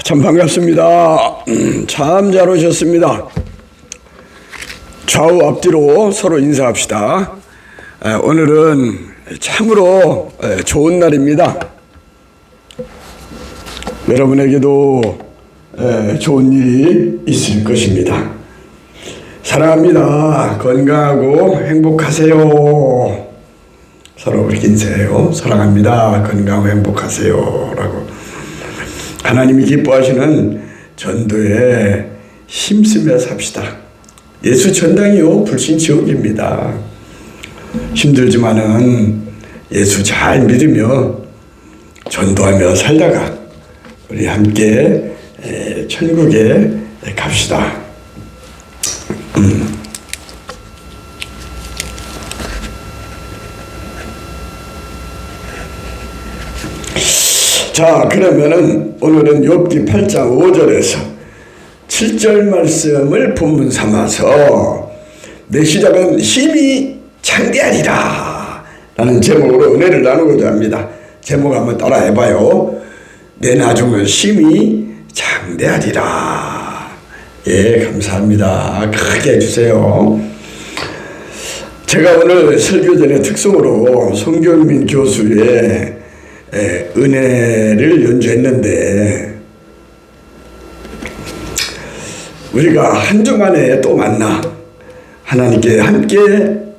참 반갑습니다. 참 잘 오셨습니다. 좌우 앞뒤로 서로 인사합시다. 오늘은 참으로 좋은 날입니다. 여러분에게도 좋은 일이 있을 것입니다. 사랑합니다. 건강하고 행복하세요. 서로 그렇게 인사해요. 사랑합니다. 건강하고 행복하세요. 라고. 하나님이 기뻐하시는 전도에 힘쓰며 삽시다. 예수 전당이요 불신지옥입니다. 힘들지만은 예수 잘 믿으며 전도하며 살다가 우리 함께 천국에 갑시다. 자, 그러면은 오늘은 욥기 8장 5절에서 7절 말씀을 본문 삼아서 내 시작은 힘이 창대하리라 라는 제목으로 은혜를 나누고자 합니다. 제목 한번 따라 해봐요. 내 나중은 힘이 창대하리라. 예, 감사합니다. 크게 해주세요. 제가 오늘 설교전의 특성으로 송경민 교수의 은혜를 연주했는데, 우리가 한 주만에 또 만나 하나님께 함께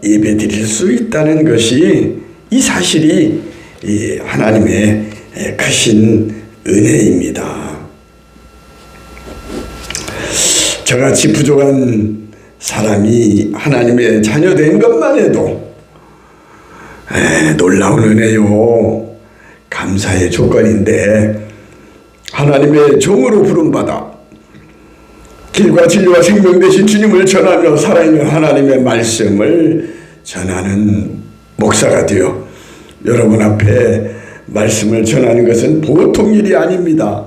예배 드릴 수 있다는 것이, 이 사실이 이 하나님의 크신 은혜입니다. 저같이 부족한 사람이 하나님의 자녀된 것만 해도 놀라운 은혜요. 감사의 조건인데, 하나님의 종으로 부름받아 길과 진리와 생명 되신 주님을 전하며 살아있는 하나님의 말씀을 전하는 목사가 되어 여러분 앞에 말씀을 전하는 것은 보통 일이 아닙니다.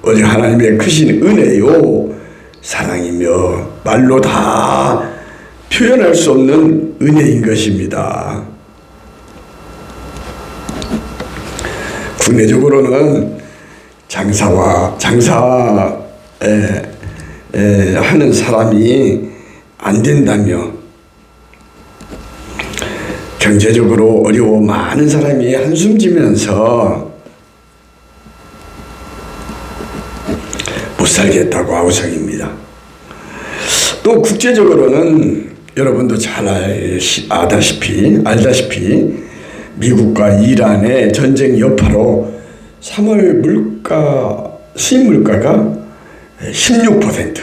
오직 하나님의 크신 은혜요 사랑이며 말로 다 표현할 수 없는 은혜인 것입니다. 국내적으로는 하는 사람이 안 된다며, 경제적으로 어려워 많은 사람이 한숨 지면서 못 살겠다고 아우성입니다. 또 국제적으로는 여러분도 잘 알다시피 미국과 이란의 전쟁 여파로 3월 수입 물가가 16%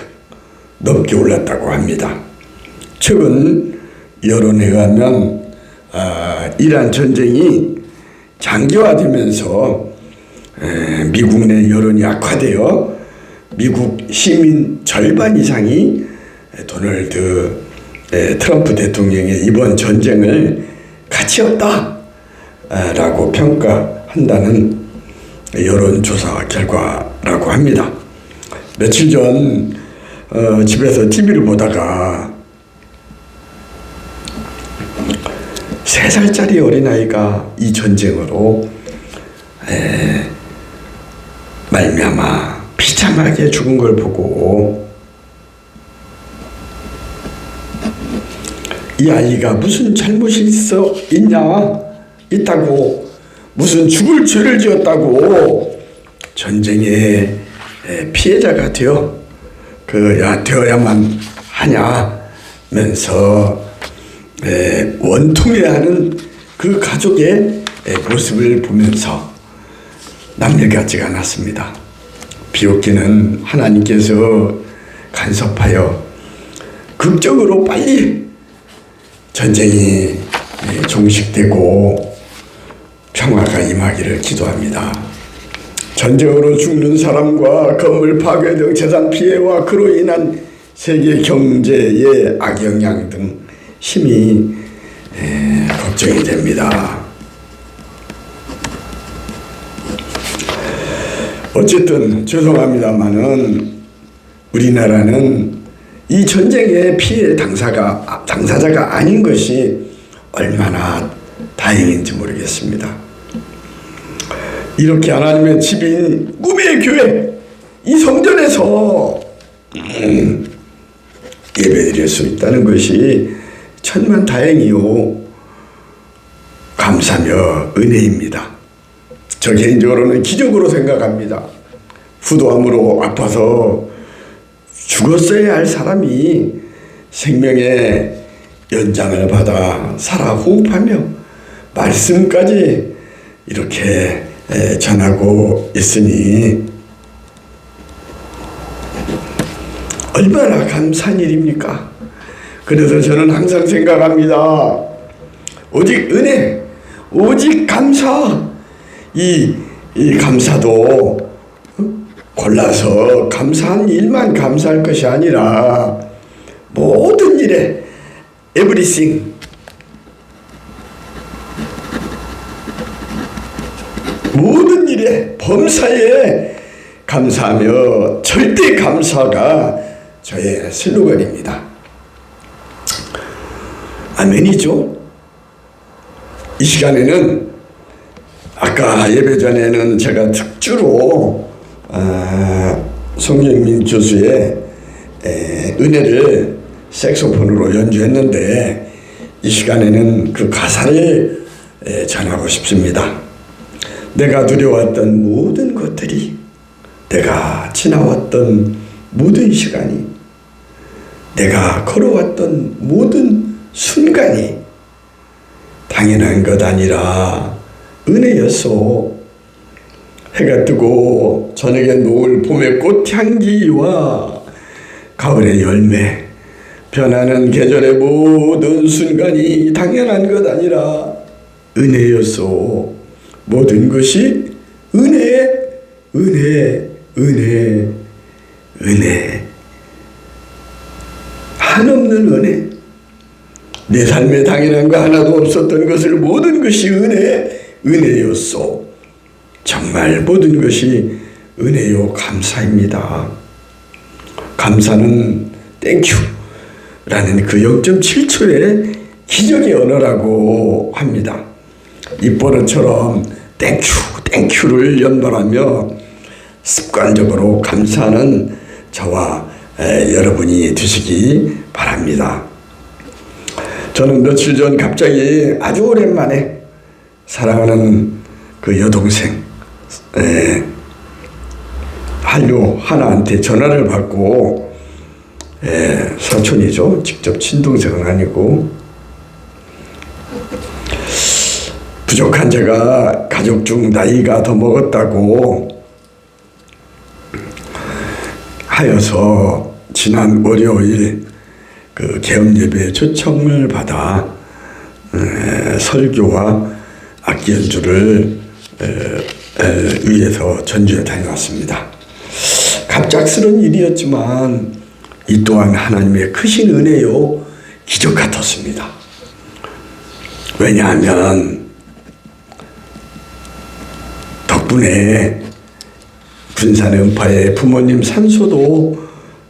넘게 올랐다고 합니다. 최근 여론에 의하면 이란 전쟁이 장기화되면서 미국 내 여론이 악화되어 미국 시민 절반 이상이 도널드 트럼프 대통령의 이번 전쟁을 가치 없다 라고 평가한다는 여론조사 결과라고 합니다. 며칠 전 집에서 TV를 보다가 3살짜리 어린아이가 이 전쟁으로 말미암아 비참하게 죽은 걸 보고, 이 아이가 무슨 잘못이 있다고, 무슨 죽을 죄를 지었다고 전쟁의 피해자가 되어야만 하냐면서 원통해하는 그 가족의 모습을 보면서 남일 같지가 않았습니다. 비옵기는 하나님께서 간섭하여 극적으로 빨리 전쟁이 종식되고 평화가 임하기를 기도합니다. 전쟁으로 죽는 사람과 건물 파괴 등 재산 피해와 그로 인한 세계 경제의 악영향 등 심히 걱정이 됩니다. 어쨌든 죄송합니다마는 우리나라는 이 전쟁의 피해 당사자가 아닌 것이 얼마나 다행인지 모르겠습니다. 이렇게 하나님의 집인 꿈의 교회 이 성전에서 예배드릴 수 있다는 것이 천만다행이요 감사며 은혜입니다. 저 개인적으로는 기적으로 생각합니다. 후도암으로 아파서 죽었어야 할 사람이 생명의 연장을 받아 살아 호흡하며 말씀까지 이렇게 전하고 있으니 얼마나 감사한 일입니까? 그래서 저는 항상 생각합니다. 오직 은혜, 오직 감사. 이 감사도 골라서 감사한 일만 감사할 것이 아니라 모든 일에 everything 모든 일에 범사에 감사하며 절대 감사가 저의 슬로건입니다. 아멘이죠. 이 시간에는 아까 예배 전에는 제가 특주로 송영민 교수의 은혜를 색소폰으로 연주했는데 이 시간에는 그 가사를 전하고 싶습니다. 내가 누려왔던 모든 것들이, 내가 지나왔던 모든 시간이, 내가 걸어왔던 모든 순간이 당연한 것 아니라 은혜였소. 해가 뜨고 저녁에 노을, 봄의 꽃향기와 가을의 열매, 변하는 계절의 모든 순간이 당연한 것 아니라 은혜였소. 모든 것이 은혜, 은혜, 은혜, 은혜. 한없는 은혜. 내 삶에 당연한 거 하나도 없었던 것을 모든 것이 은혜, 은혜였소. 정말 모든 것이 은혜요 감사입니다. 감사는 땡큐라는 그 0.7초의 기적의 언어라고 합니다. 입버릇처럼 땡큐를 연발하며 습관적으로 감사하는 저와 여러분이 되시기 바랍니다. 저는 며칠 전 갑자기 아주 오랜만에 사랑하는 그 여동생 한류 하나한테 전화를 받고, 사촌이죠. 직접 친동생은 아니고, 부족한 제가 가족 중 나이가 더 먹었다고 하여서 지난 월요일 그 개업 예배 초청을 받아 설교와 악기 연주를 위해서 전주에 다녀왔습니다. 갑작스런 일이었지만 이 또한 하나님의 크신 은혜요 기적 같았습니다. 왜냐하면 덕분에 군산의 음파의 부모님 산소도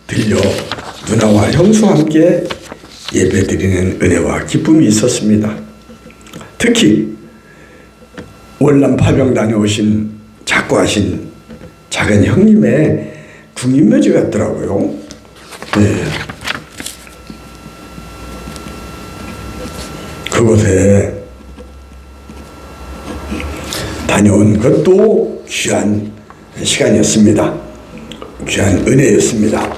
들려 누나와 형수와 함께 예배드리는 은혜와 기쁨이 있었습니다. 특히 월남 파병 다녀오신 작고하신 작은 형님의 국립묘지 같더라고요. 그곳에 다녀온 것도 귀한 시간이었습니다. 귀한 은혜였습니다.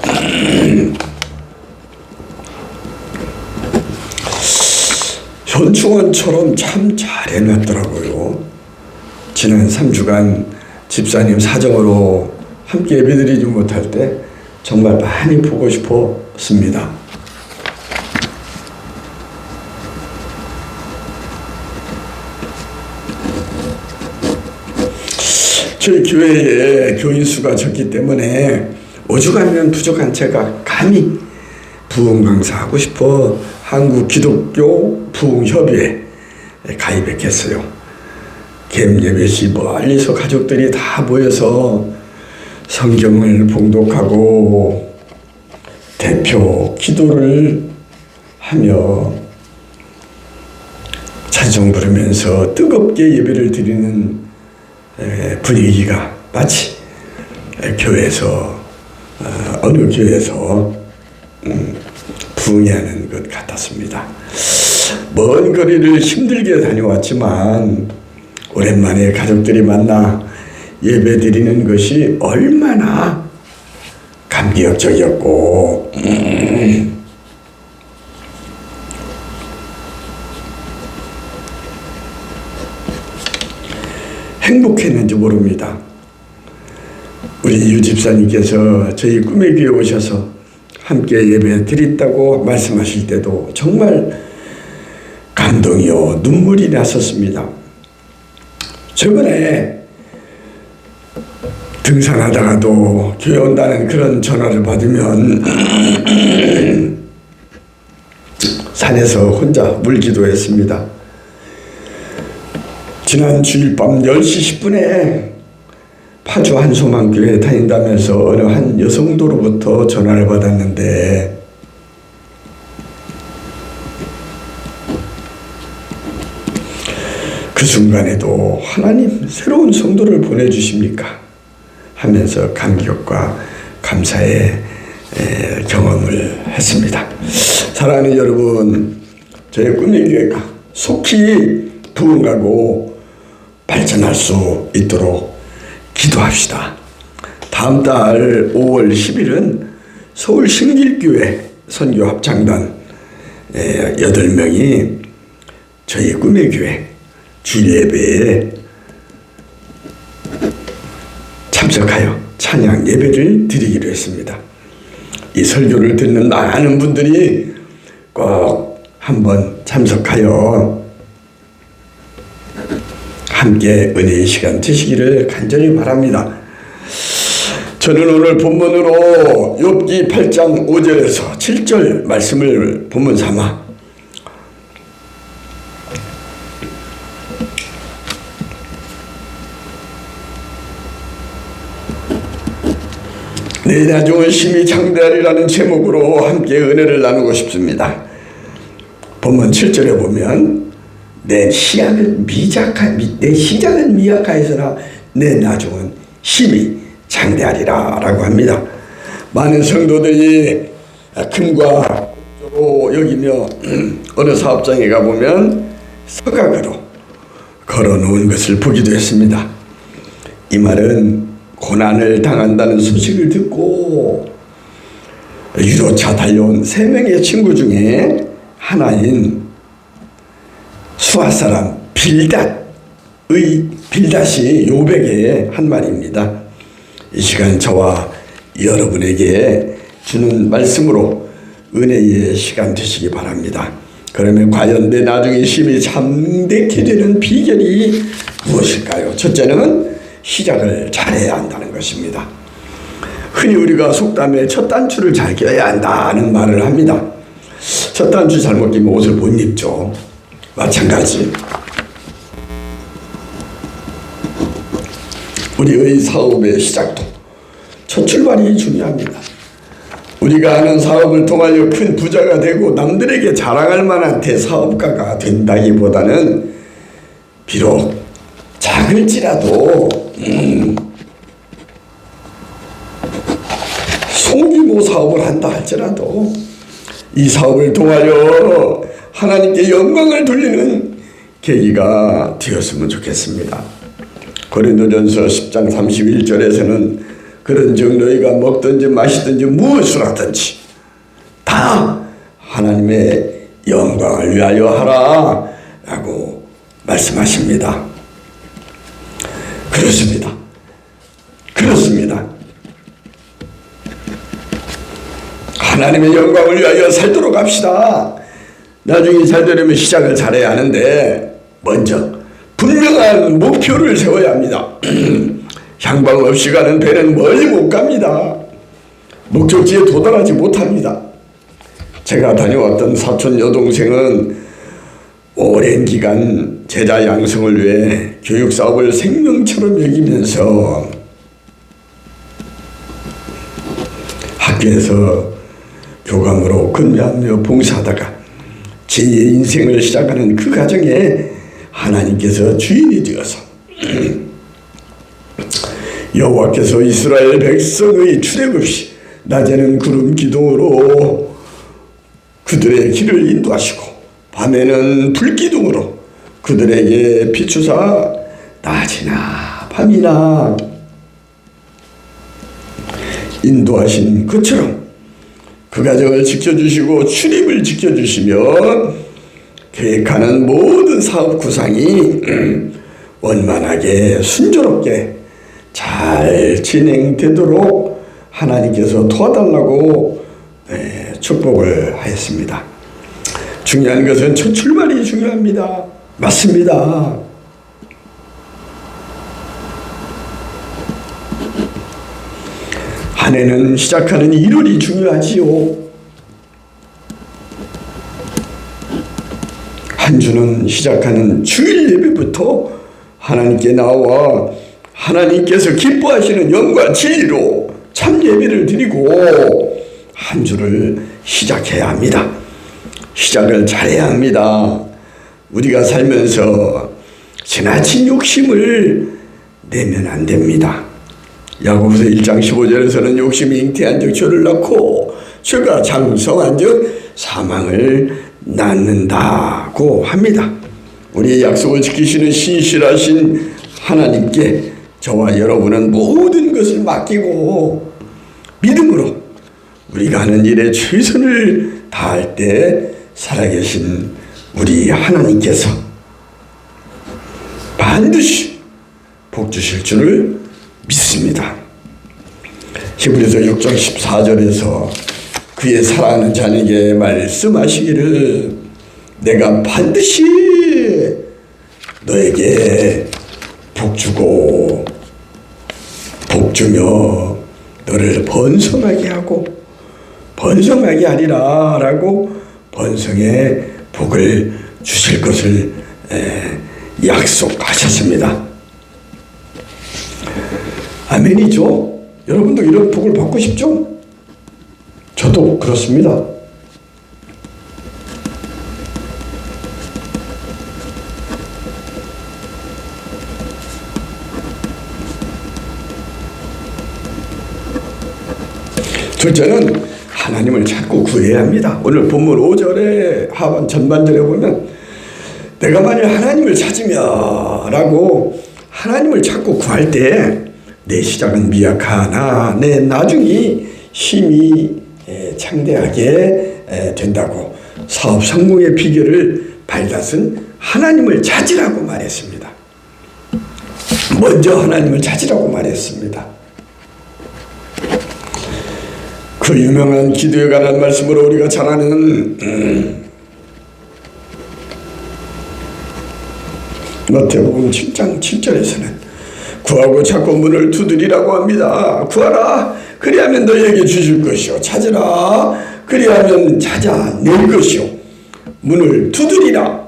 현충원처럼 참 잘 해놨더라고요. 지난 3주간 집사님 사정으로 함께 예배드리지 못할 때 정말 많이 보고 싶었습니다. 저희 교회에 교인 수가 적기 때문에 오죽하면 부족한 제가 감히 부흥 강사하고 싶어 한국 기독교 부흥협의회에 가입했겠어요. 개업 예배시 멀리서 가족들이 다 모여서 성경을 봉독하고 대표 기도를 하며 찬송 부르면서 뜨겁게 예배를 드리는 분위기가 마치 교회에서 어느 교회에서 부흥회하는 것 같았습니다. 먼 거리를 힘들게 다녀왔지만 오랜만에 가족들이 만나 예배 드리는 것이 얼마나 감격적이었고 행복했는지 모릅니다. 우리 유 집사님께서 저희 꿈의 교회 오셔서 함께 예배 드린다고 말씀하실 때도 정말 감동이요 눈물이 났었습니다. 저번에 등산하다가도 교회 온다는 그런 전화를 받으면 산에서 혼자 물기도했습니다. 지난 주일 밤 10시 10분에 파주 한소망교회에 다닌다면서 어느 한 여성도로부터 전화를 받았는데 그 순간에도 하나님 새로운 성도를 보내주십니까? 하면서 감격과 감사의 경험을 했습니다. 사랑하는 여러분, 저희 꿈의 교회가 속히 부흥하고 발전할 수 있도록 기도합시다. 다음 달 5월 10일은 서울 신길교회 선교합창단 8명이 저희 꿈의 교회 주일 예배에 참석하여 찬양 예배를 드리기로 했습니다. 이 설교를 듣는 많은 분들이 꼭 한번 참석하여 함께 은혜의 시간 되시기를 간절히 바랍니다. 저는 오늘 본문으로 욥기 8장 5절에서 7절 말씀을 본문 삼아 내 나중은 심히 창대하리라는 제목으로 함께 은혜를 나누고 싶습니다. 본문 7절에 보면 내 시작은 미약하였으나 내 나중은 심히 창대하리라 라고 합니다. 많은 성도들이 금과 금으로 여기며 어느 사업장에 가보면 서각으로 걸어놓은 것을 보기도 했습니다. 이 말은 고난을 당한다는 소식을 듣고 유로차 달려온 3명의 친구 중에 하나인 수아 사람 빌닷이 욥에게 한 말입니다. 이 시간 저와 여러분에게 주는 말씀으로 은혜의 시간 되시기 바랍니다. 그러면 과연 내 나중에 심히 참되게 되는 비결이 무엇일까요? 첫째는 시작을 잘해야 한다는 것입니다. 흔히 우리가 속담에 첫 단추를 잘 껴야 한다는 말을 합니다. 첫 단추 잘못 끼면 옷을 못 입죠. 마찬가지 우리의 사업의 시작도 첫 출발이 중요합니다. 우리가 하는 사업을 통하여 큰 부자가 되고 남들에게 자랑할 만한 대사업가가 된다기보다는 비록 작을지라도 소규모 사업을 한다 할지라도 이 사업을 통하여 하나님께 영광을 돌리는 계기가 되었으면 좋겠습니다. 고린도전서 10장 31절에서는 그런즉 너희가 먹든지 마시든지 무엇을 하든지 다 하나님의 영광을 위하여 하라 라고 말씀하십니다. 그렇습니다. 하나님의 영광을 위하여 살도록 합시다. 나중에 잘 되려면 시작을 잘해야 하는데 먼저 분명한 목표를 세워야 합니다. 향방 없이 가는 배는 멀리 못 갑니다. 목적지에 도달하지 못합니다. 제가 다녀왔던 사촌 여동생은 오랜 기간 제자 양성을 위해 교육사업을 생명처럼 여기면서 학교에서 교감으로 근무하며 봉사하다가 제2의 인생을 시작하는 그 과정에 하나님께서 주인이 되어서 여호와께서 이스라엘 백성의 출애굽 시 낮에는 구름 기둥으로 그들의 길을 인도하시고 밤에는 불 기둥으로 그들에게 비추사 낮이나 밤이나 인도하신 것처럼 그 가정을 지켜주시고 출입을 지켜주시면 계획하는 모든 사업 구상이 원만하게 순조롭게 잘 진행되도록 하나님께서 도와달라고 축복을 하였습니다. 중요한 것은 첫 출발이 중요합니다. 맞습니다. 한 해는 시작하는 1월이 중요하지요. 한 주는 시작하는 주일 예배부터 하나님께 나와 하나님께서 기뻐하시는 영과 진리로 참 예배를 드리고 한 주를 시작해야 합니다. 시작을 잘해야 합니다. 우리가 살면서 지나친 욕심을 내면 안 됩니다. 야고보서 1장 15절에서는 욕심이 잉태한 즉 죄를 낳고 죄가 장성한 즉 사망을 낳는다고 합니다. 우리의 약속을 지키시는 신실하신 하나님께 저와 여러분은 모든 것을 맡기고 믿음으로 우리가 하는 일에 최선을 다할 때 살아계신 우리 하나님께서 반드시 복 주실 줄을 믿습니다. 히브리서 6장 14절에서 그의 사랑하는 자에게 말씀하시기를 내가 반드시 너에게 복주고 복주며 너를 번성하게 하고 번성하게 하리라 라고 번성의 복을 주실 것을 약속하셨습니다. 아멘이죠. 여러분도 이런 복을 받고 싶죠? 저도 그렇습니다. 둘째는 하나님을 찾고 구해야 합니다. 오늘 본문 5절에 하반 전반절에 보면 내가 만일 하나님을 찾으면 라고 하나님을 찾고 구할 때 내 시작은 미약하나 내 나중이 힘이 창대하게 된다고 사업 성공의 비결을 밝았은 하나님을 찾으라고 말했습니다. 먼저 하나님을 찾으라고 말했습니다. 그 유명한 기도에 관한 말씀으로 우리가 잘 아는 마태복음 7장 7절에서는 구하고 찾고 문을 두드리라고 합니다. 구하라 그리하면 너희에게 주실 것이요 찾으라 그리하면 찾아낼 것이요 문을 두드리라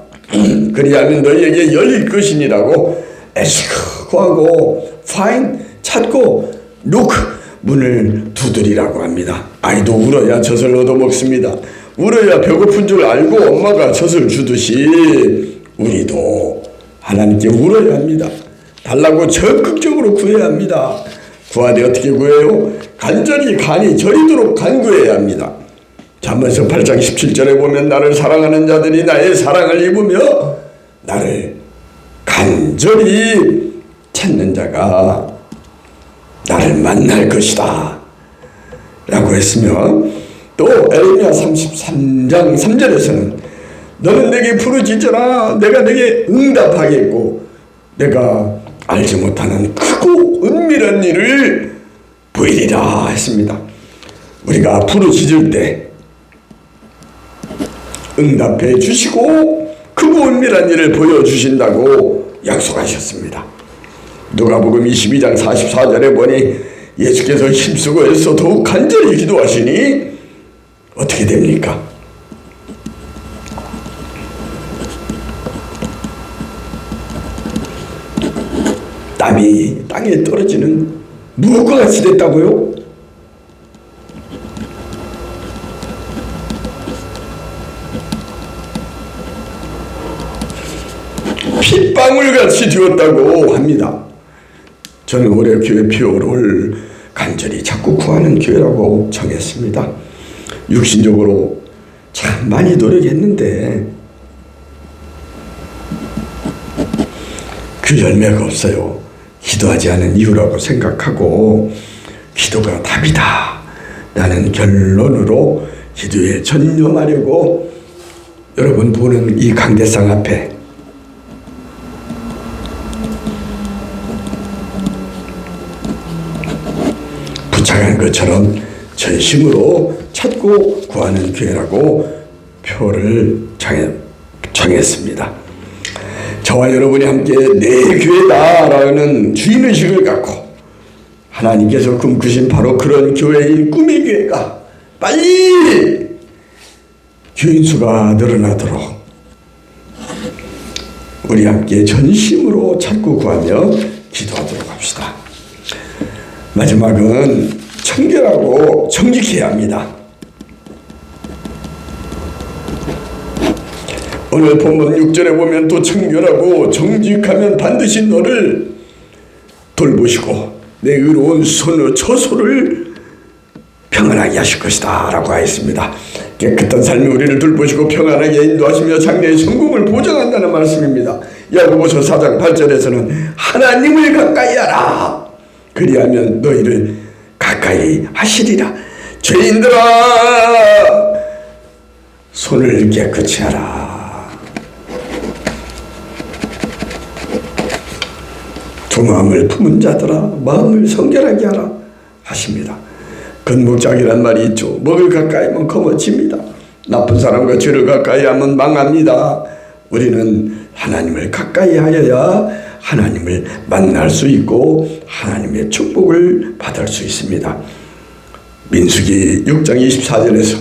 그리하면 너희에게 열릴 것이니라고 ask 구하고 find 찾고 look 문을 두드리라고 합니다. 아이도 울어야 젖을 얻어먹습니다. 울어야 배고픈 줄 알고 엄마가 젖을 주듯이 우리도 하나님께 울어야 합니다. 달라고 적극적으로 구해야 합니다. 구하되 어떻게 구해요? 간절히 간이 저리도록 간구해야 합니다. 잠언서 8장 17절에 보면 나를 사랑하는 자들이 나의 사랑을 입으며 나를 간절히 찾는 자가 나를 만날 것이다 라고 했으며 또 에레미야 33장 3절에서는 너는 내게 부르짖으라 내가 내게 응답하겠고 내가 알지 못하는 크고 은밀한 일을 보이리라 했습니다. 우리가 부르짖을 때 응답해 주시고 크고 은밀한 일을 보여주신다고 약속하셨습니다. 누가복음 22장 44절에 보니 예수께서 힘쓰고 애써 더욱 간절히 기도하시니 어떻게 됩니까? 땀이 땅에 떨어지는 무엇과 같이 됐다고요? 핏방울같이 되었다고 합니다. 저는 올해 교회 표를 간절히 자꾸 구하는 교회라고 정했습니다. 육신적으로 참 많이 노력했는데 그 열매가 없어요. 기도하지 않은 이유라고 생각하고 기도가 답이다 라는 결론으로 기도에 전념하려고 여러분 보는 이 강대상 앞에 부착한 것처럼 전심으로 찾고 구하는 교회라고 표를 정했습니다. 저와 여러분이 함께 내 교회다라는 주인의식을 갖고 하나님께서 꿈꾸신 바로 그런 교회인 꿈의 교회가 빨리 교인 수가 늘어나도록 우리 함께 전심으로 찾고 구하며 기도하도록 합시다. 마지막은 청결하고 정직해야 합니다. 오늘 본문 6절에 보면 또 청결하고 정직하면 반드시 너를 돌보시고 내 의로운 손으로 처소를 평안하게 하실 것이다 라고 하였습니다. 깨끗한 삶이 우리를 돌보시고 평안하게 인도하시며 장래의 성공을 보장한다는 말씀입니다. 야고보서 4장 8절에서는 하나님을 가까이 하라 그리하면 너희를 가까이 하시리라. 죄인들아 손을 깨끗이 하라. 두 마음을 품은 자들아 마음을 성결하게 하라 하십니다. 건목장이란 말이 있죠. 먹을 가까이 하면 거머집니다. 나쁜 사람과 죄를 가까이 하면 망합니다. 우리는 하나님을 가까이 하여야 하나님을 만날 수 있고 하나님의 축복을 받을 수 있습니다. 민수기 6장 24절에서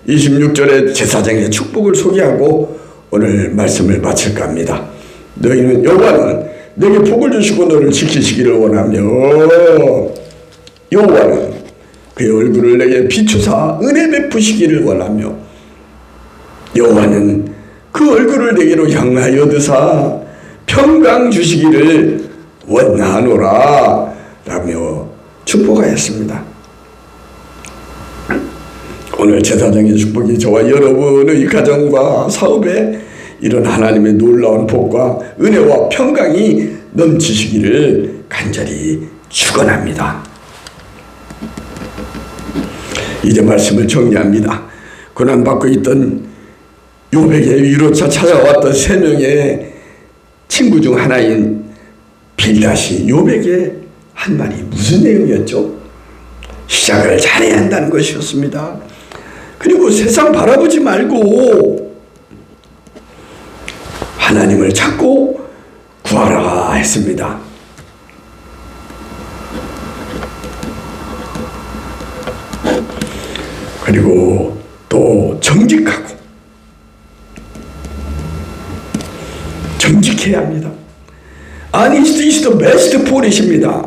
26절의 제사장의 축복을 소개하고 오늘 말씀을 마칠까 합니다. 너희는 여호와는 내게 복을 주시고 너를 지키시기를 원하며 여호와는 그의 얼굴을 내게 비추사 은혜 베푸시기를 원하며 여호와는 그 얼굴을 내게로 향하여 드사 평강 주시기를 원하노라 라며 축복하였습니다. 오늘 제사장의 축복이 저와 여러분의 가정과 사업에 이런 하나님의 놀라운 복과 은혜와 평강이 넘치시기를 간절히 축원합니다. 이제 말씀을 정리합니다. 고난받고 있던 요백의 위로차 찾아왔던 세 명의 친구 중 하나인 빌닷이 요백의 한 말이 무슨 내용이었죠? 시작을 잘해야 한다는 것이었습니다. 그리고 세상 바라보지 말고 하나님을 찾고 구하라 했습니다. 그리고 또 정직해야 합니다. And it is the best policy입니다.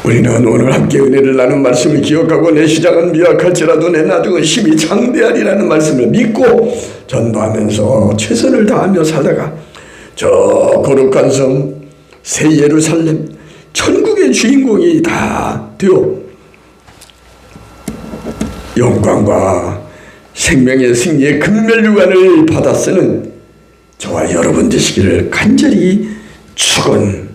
우리는 오늘 함께 은혜를 나눈 말씀을 기억하고 내 시작은 미약할지라도 내 나중은 힘이 장대하리라는 말씀을 믿고 전도하면서 최선을 다하며 살다가 저 거룩한 성 새 예루살렘 천국의 주인공이 다 되어 영광과 생명의 승리의 금멸류관을 받아 쓰는 저와 여러분 되시기를 간절히 축원합니다.